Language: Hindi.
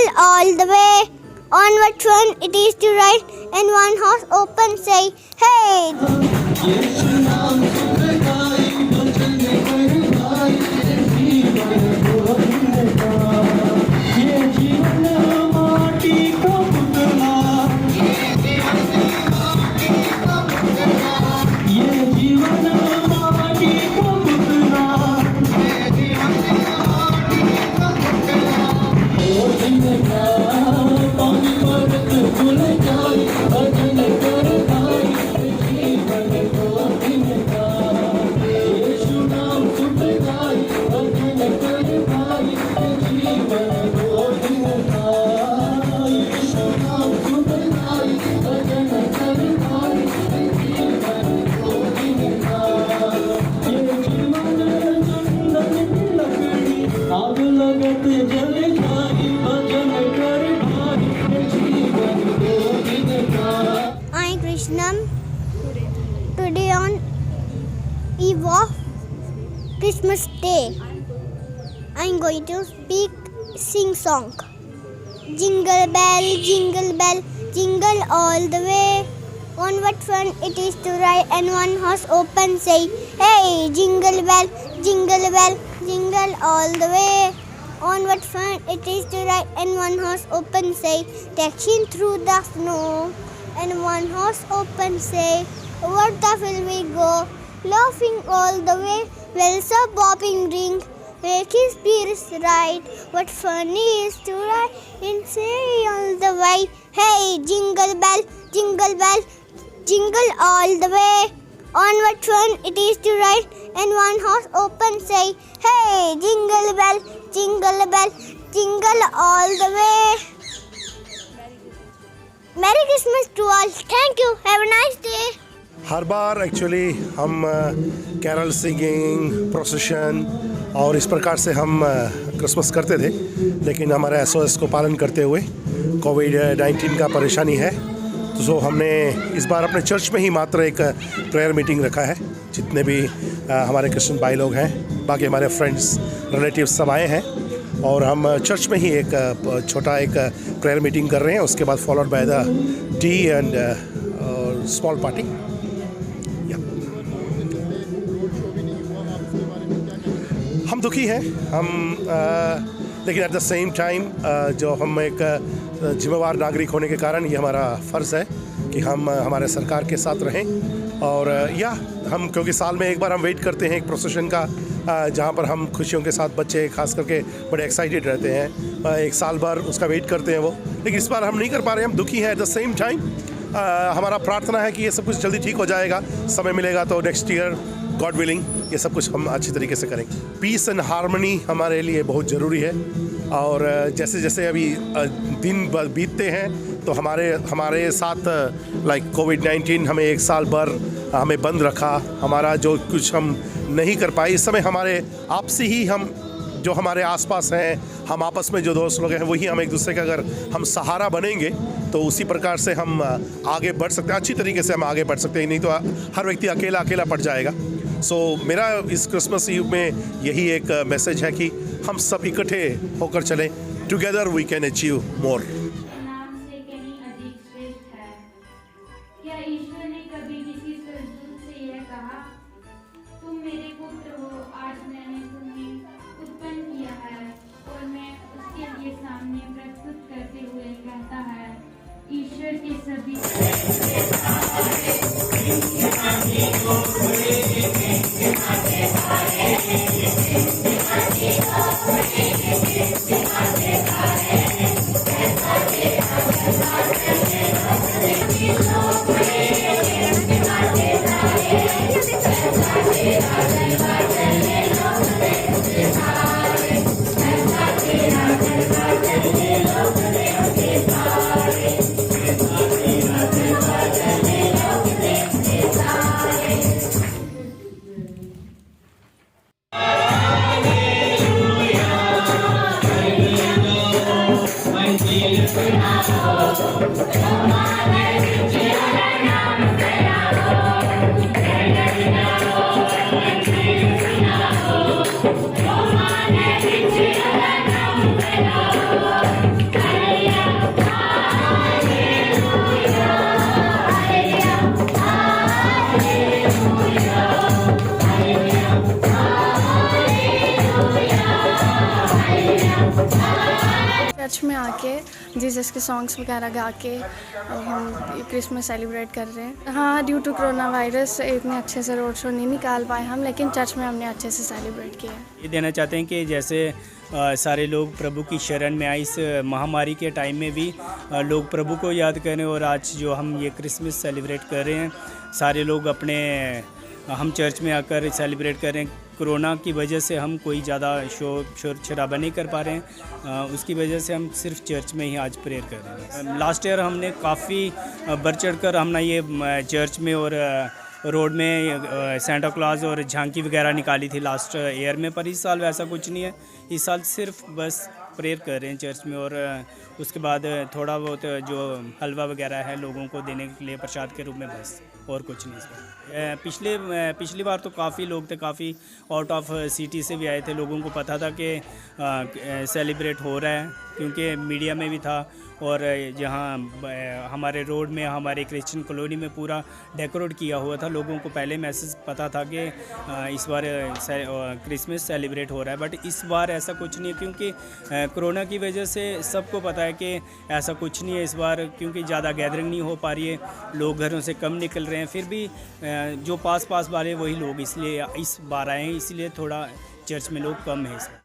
jingle all the way. On what fun it is to ride in one horse open sleigh. Hey! I, Krishnam, today on eve of Christmas Day, I am going to sing song. Jingle bell, jingle all the way. On what fun it is to ride and one horse open sleigh. Hey, jingle bell, jingle all the way. On what fun it is to ride and one horse open sleigh. Dashing through the snow and one horse open sleigh. Over the field we go, laughing all the way. Bells are bobbing ring, making spirits ride. What fun it is to ride in sleigh all the way. Hey, jingle bell, jingle all the way. On what fun it is to ride and one horse open sleigh. Hey, jingle bell, jingle all the way. Merry Christmas to all. Thank you. Have a nice day. Her bar actually हम कैरल सिंगिंग प्रोसेशन और इस प्रकार से हम क्रिसमस करते थे, लेकिन हमारे एसओएस को पालन करते हुए कोविड-19 का परेशानी है, तो हमने इस बार अपने चर्च में ही मात्र एक प्रेयर मीटिंग रखा है। जितने भी हमारे क्रिश्चियन भाई लोग हैं, बाकी हमारे फ्रेंड्स रिलेटिव्स सब आए हैं और हम चर्च में ही एक छोटा एक प्रेयर मीटिंग कर रहे हैं। उसके बाद followed by the T and small party. हम दुखी हैं, लेकिन एट द सेम टाइम जो हम एक जिम्मेवार नागरिक होने के कारण ये हमारा फ़र्ज़ है कि हम हमारे सरकार के साथ रहें। और हम क्योंकि साल में एक बार हम वेट करते हैं एक प्रोसेशन का, जहाँ पर हम खुशियों के साथ बच्चे खास करके बड़े एक्साइटेड रहते हैं, एक साल भर उसका वेट करते हैं वो, लेकिन इस बार हम नहीं कर पा रहे हैं, हम दुखी हैं। एट द सेम टाइम हमारा प्रार्थना है कि ये सब कुछ जल्दी ठीक हो जाएगा, समय मिलेगा तो नेक्स्ट ईयर गॉड विलिंग ये सब कुछ हम अच्छी तरीके से करेंगे। पीस एंड हार्मनी हमारे लिए बहुत ज़रूरी है और जैसे जैसे अभी दिन बीतते हैं तो हमारे साथ लाइक कोविड-19 हमें एक साल भर हमें बंद रखा, हमारा जो कुछ हम नहीं कर पाए। इस समय हमारे आपसी ही हम जो हमारे आसपास हैं, हम आपस में जो दोस्त लोग हैं, वही हम एक दूसरे का अगर हम सहारा बनेंगे तो उसी प्रकार से हम आगे बढ़ सकते हैं, अच्छी तरीके से हम आगे बढ़ सकते हैं, नहीं तो हर व्यक्ति अकेला पड़ जाएगा। सो मेरा इस क्रिसमस ईव में यही एक मैसेज है कि हम सब इकट्ठे होकर चलें, together we can achieve more. ईश्वर के सभी Thank you. में आके जीसस के सॉन्ग्स वगैरह गा के हम क्रिसमस सेलिब्रेट कर रहे हैं। हाँ, ड्यू टू कोरोना वायरस इतने अच्छे से रोड शो नहीं निकाल पाए हम, लेकिन चर्च में हमने अच्छे से सेलिब्रेट किया। ये देना चाहते हैं कि जैसे सारे लोग प्रभु की शरण में आए, इस महामारी के टाइम में भी लोग प्रभु को याद करें, और आज जो हम ये क्रिसमस सेलिब्रेट कर रहे हैं सारे लोग हम चर्च में आकर सेलिब्रेट कर रहे हैं। कोरोना की वजह से हम कोई ज़्यादा शोर शराबा नहीं कर पा रहे हैं, उसकी वजह से हम सिर्फ चर्च में ही आज प्रेयर कर रहे हैं। लास्ट ईयर हमने काफ़ी बढ़ चढ़ कर हमने ये चर्च में और रोड में सेंटा क्लॉज और झांकी वगैरह निकाली थी लास्ट ईयर में, पर इस साल वैसा कुछ नहीं है। इस साल सिर्फ बस प्रेयर कर रहे हैं चर्च में, और उसके बाद थोड़ा बहुत जो हलवा वगैरह है लोगों को देने के लिए प्रसाद के रूप में, बस और कुछ नहीं। पिछली बार तो काफ़ी लोग थे, काफ़ी आउट ऑफ सिटी से भी आए थे। लोगों को पता था कि सेलिब्रेट हो रहा है, क्योंकि मीडिया में भी था, और जहाँ हमारे रोड में हमारे क्रिश्चियन कॉलोनी में पूरा डेकोरेट किया हुआ था। लोगों को पहले मैसेज पता था कि इस बार क्रिसमस सेलिब्रेट हो रहा है, बट इस बार ऐसा कुछ नहीं है, क्योंकि कोरोना की वजह से सबको पता है कि ऐसा कुछ नहीं है इस बार, क्योंकि ज़्यादा गैदरिंग नहीं हो पा रही है, लोग घरों से कम निकल रहे हैं। फिर भी जो पास वाले वही लोग इसलिए इस बार आए हैं, इसलिए थोड़ा चर्च में लोग कम हैं इस बार।